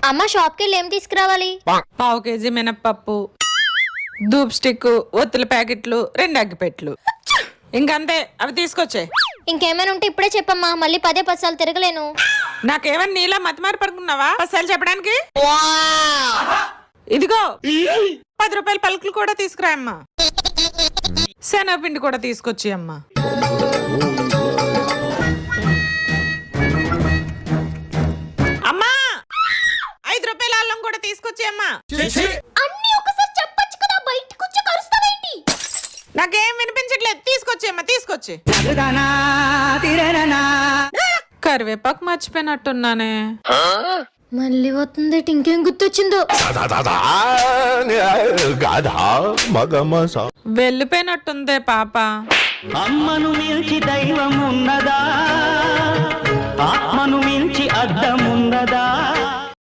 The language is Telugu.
అమ్మ షాప్ కి వెళ్ళి ఏం తీసుకురావాలి? 1/2 కేజీ మినప్పప్పు, ధూప్ స్టిక్, ఒత్తుల ప్యాకెట్లు, 2 అగ్గిపెట్లు, ఇంకంతే. అవి తీసుకొచ్చే. ఇంకేమైనా ఉంటే ఇప్పుడే చెప్పమ్మా, మళ్ళీ 10 సార్లు తిరగలేను. నాకేమన్నా నీలా మతిమారి పడుకున్నావా 10 సార్లు చెప్పడానికి? ఇదిగో 10 రూపాయల పలుకులు కూడా తీసుకురా అమ్మా. శనగపిండి కూడా తీసుకొచ్చి అమ్మా. అమ్మా 5 రూపాయల అల్లం కూడా తీసుకొచ్చి అమ్మా. అన్ని ఒకసారి చెప్పొచ్చు కదా, బయటికి వచ్చి కరుస్తావేంటి? నాకేం వినిపించట్లేదు. తీసుకొచ్చి అమ్మా, తీసుకొచ్చి. కరివేపాకు మర్చిపోయినట్టున్నానే. మళ్ళీ వస్తుంది, ఇంకేం గుర్తొచ్చిందో. వెళ్ళిపోయినట్టుందే పాప. అమ్మను మించి దైవం ఉన్నదా, ఆత్మను మించి అద్దం